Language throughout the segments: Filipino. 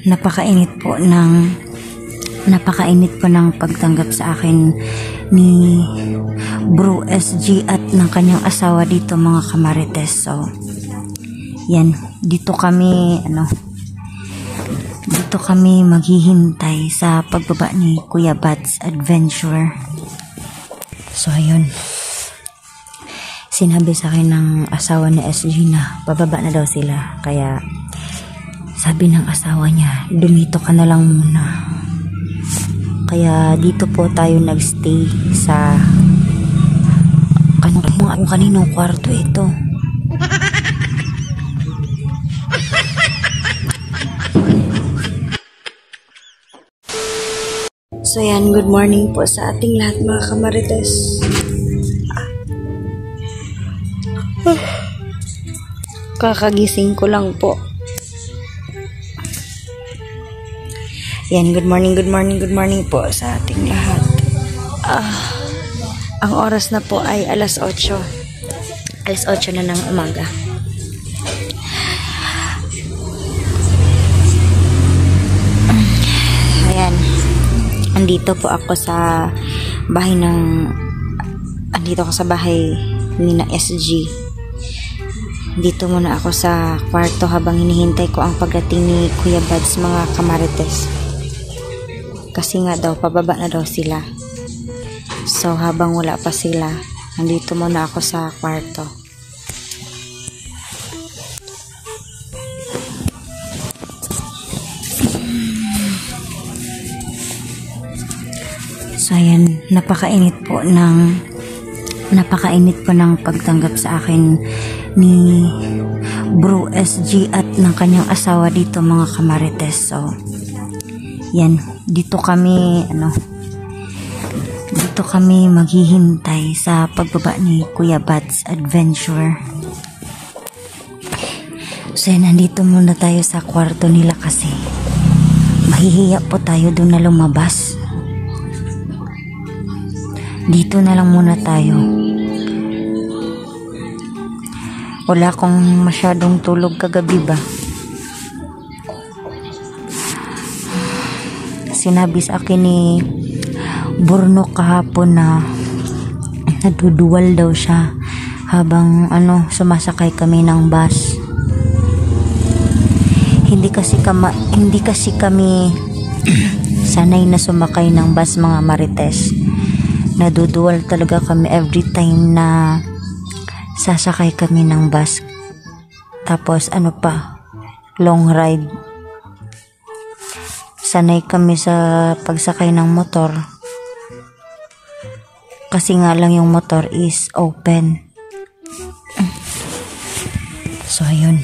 napakainit po ng pagtanggap sa akin ni Bro SG at ng kanyang asawa dito, mga kamarites. So yan, dito kami maghihintay sa pagbaba ni Kuya Bad's Adventure. So ayun, sinabi sa akin ng asawa ni SG na bababa na daw sila, kaya sabi ng asawa niya, dumito ka na lang muna. Kaya dito po tayo nagstay sa kaninong kwarto ito. So yan, good morning po sa ating lahat, mga kamarites. Kakagising ko lang po. Yan, good morning po sa ating lahat. Ang oras na po ay alas 8. Alas 8 na ng umaga. Ayan. Andito ako sa bahay ni na SG. Dito muna ako sa kwarto habang hinihintay ko ang pagdating ni Kuya Bad's, mga kamarites. Kasi nga daw, pababa na daw sila. So, habang wala pa sila, nandito muna ako sa kwarto. So, ayan, napakainit po ng pagtanggap sa akin ni Bro SG at ng kanyang asawa dito, mga kamarites. So, yan, dito kami maghihintay sa pagbaba ni Kuya Bad's Adventure. So yan, nandito muna tayo sa kwarto nila kasi mahihiya po tayo doon na lumabas. Dito na lang muna tayo. Wala akong masyadong tulog kagabi ba. Sinabi sa akin ni Burno kahapon na naduduwal daw siya habang sumasakay kami ng bus. Hindi kasi kami sanay na sumakay ng bus, mga marites. Naduduwal talaga kami every time na sasakay kami ng bus. Tapos long ride. Sanay kami sa pagsakay ng motor. Kasi nga lang yung motor is open. So ayun.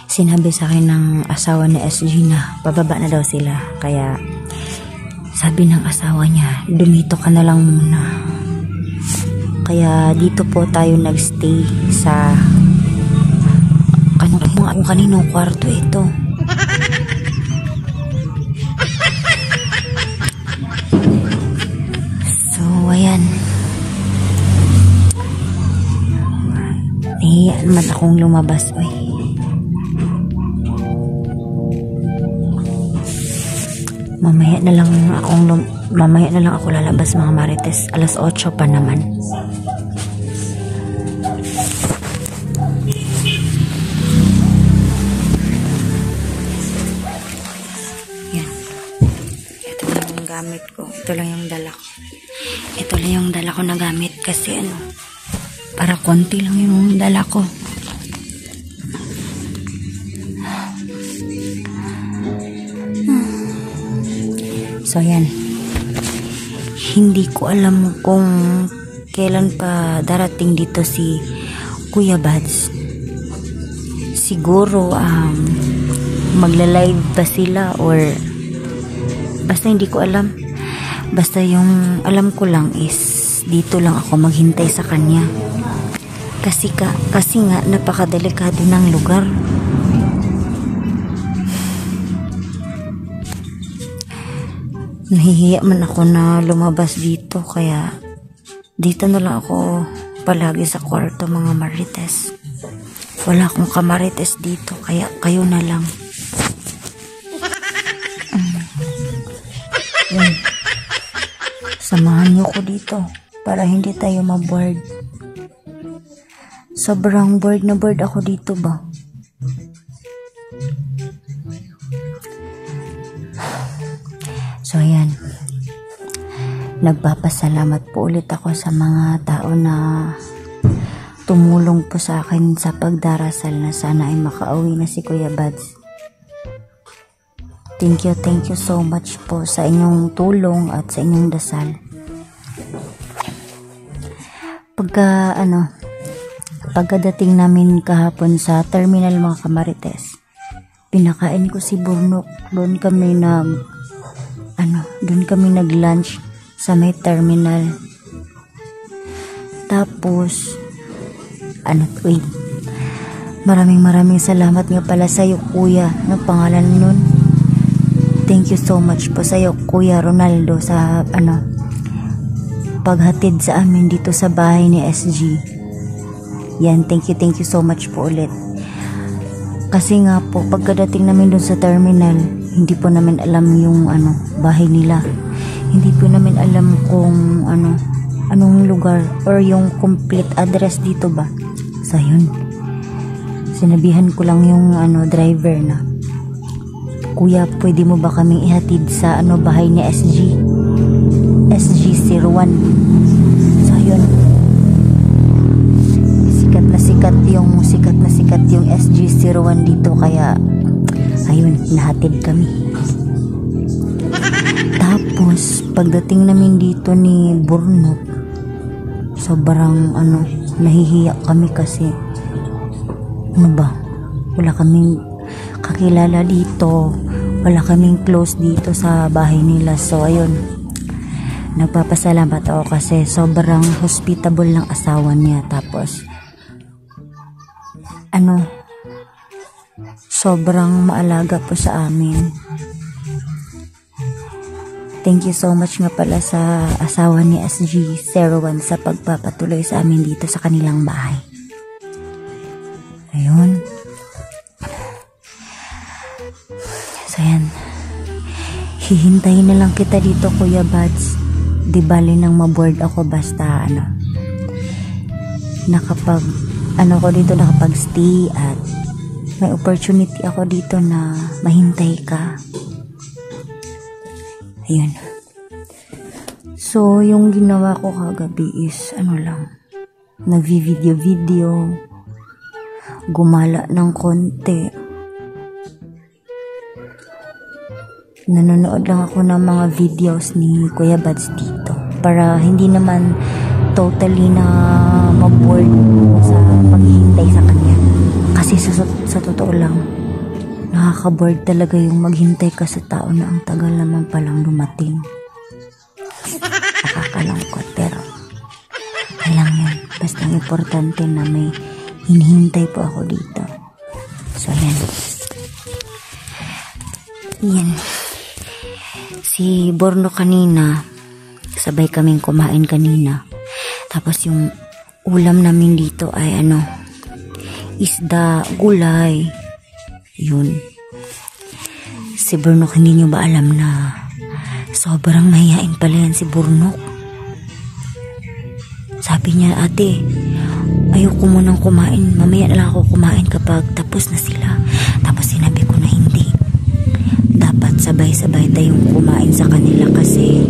Sinabi sa akin ng asawa ni SG na bababa na daw sila. Kaya sabi ng asawa niya, dumito ka na lang muna. Kaya dito po tayo nagstay sa kaninong kwarto ito. Ayan. Nahiya naman akong lumabas. Mamaya na lang ako lalabas, mga marites. Alas 8 pa naman. Yan. Ito lang yung gamit ko. Ito lang yung dala ko. Ito lang yung dala ko na gamit kasi para konti lang yung dala ko. So yan, hindi ko alam kung kailan pa darating dito si Kuya Bad's. Siguro magla-live ba sila or basta hindi ko alam. Basta yung alam ko lang is dito lang ako maghintay sa kanya. Kasi nga napakadelikado ng lugar. Nahihiya man ako na lumabas dito, kaya dito na lang ako palagi sa kwarto, mga marites. Wala akong kamarites dito, kaya kayo na lang. Samahan niyo ko dito para hindi tayo ma-bored. Sobrang bored na bored ako dito ba. So ayan, nagpapasalamat po ulit ako sa mga tao na tumulong po sa akin sa pagdarasal na sana ay makauwi na si Kuya Bads. Thank you so much po sa inyong tulong at sa inyong dasal. Pagkadating namin kahapon sa terminal mga kamarites, pinakain ko si Burnok. Doon kami nag-lunch sa may terminal. Tapos, maraming salamat nga pala sa iyo, kuya. Anong pangalan nun? Thank you so much po sa iyo, Kuya Ronaldo, sa paghatid sa amin dito sa bahay ni SG. Yan, thank you so much po ulit. Kasi nga po, pagkadating namin doon sa terminal, hindi po namin alam yung bahay nila. Hindi po namin alam kung anong lugar or yung complete address dito ba. So yun, sinabihan ko lang yung driver na, kuya, pwede mo ba kaming ihatid sa bahay ni SG01. So yun, sikat na sikat yung SG01 dito, kaya ayun, nahatid kami. Tapos pagdating namin dito ni Burnok, sobrang nahihiya kami kasi wala kaming kakilala dito, wala kaming close dito sa bahay nila. So ayun, nagpapasalamat ako kasi sobrang hospitable ng asawa niya. Tapos sobrang maalaga po sa amin. Thank you so much nga pala sa asawa ni SG01 sa pagpapatuloy sa amin dito sa kanilang bahay. Ayun. So yan, hihintayin na lang kita dito, Kuya Bads. Di bali nang maboard ako, basta nakapag-stay at may opportunity ako dito na mahintay ka. Ayun. So yung ginawa ko kagabi is nagvi-video, gumala ng konti. Nanonood lang ako ng mga videos ni Kuya Bads dito para hindi naman totally na maboard sa paghihintay sa kanya. Kasi sa totoo lang, nakaka-board talaga yung maghintay ka sa tao na ang tagal naman palang dumating. Nakakalangkot, pero kailang yan. Basta importante na may hinihintay po ako dito. So yan. Si Borno kanina, sabay kaming kumain kanina. Tapos yung ulam namin dito ay isda, gulay. Yun. Si Burnok, hindi nyo ba alam na sobrang mahihain pala yan si Burnok? Sabi niya, ate, ayoko munang kumain. Mamaya na lang ako kumain kapag tapos na sila. Tapos sinabi ko na hindi. Dapat sabay-sabay tayong kumain sa kanila kasi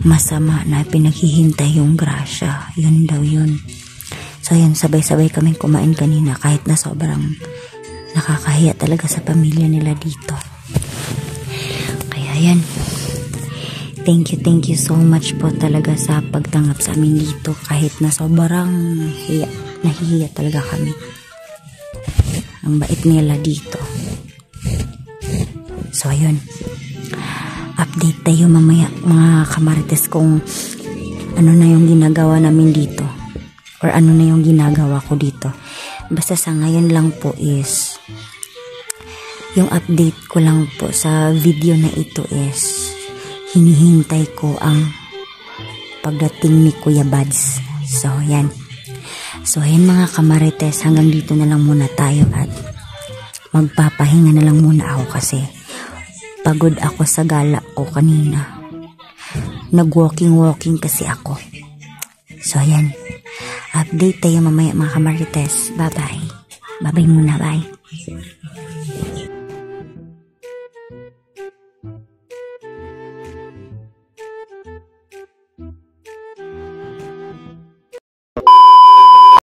masama na pinaghihintay yung grasya. Yun daw yun. So yun, sabay-sabay kaming kumain kanina kahit na sobrang nakakahiya talaga sa pamilya nila dito. Kaya yan, thank you so much po talaga sa pagtanggap sa amin dito kahit na sobrang nahihiya talaga kami. Ang bait nila dito. So ayun, update tayo mamaya mga kamarites kung ano na yung ginagawa namin dito or ano na yung ginagawa ko dito. Basta sa ngayon lang po is yung update ko lang po sa video na ito is hinihintay ko ang pagdating ni Kuya Bads. So yan mga kamarites, hanggang dito na lang muna tayo at magpapahinga na lang muna ako kasi pagod ako sa gala ko kanina. nag-walking kasi ako. So ayan, update tayo mamaya mga kamarites. Bye bye muna, bye.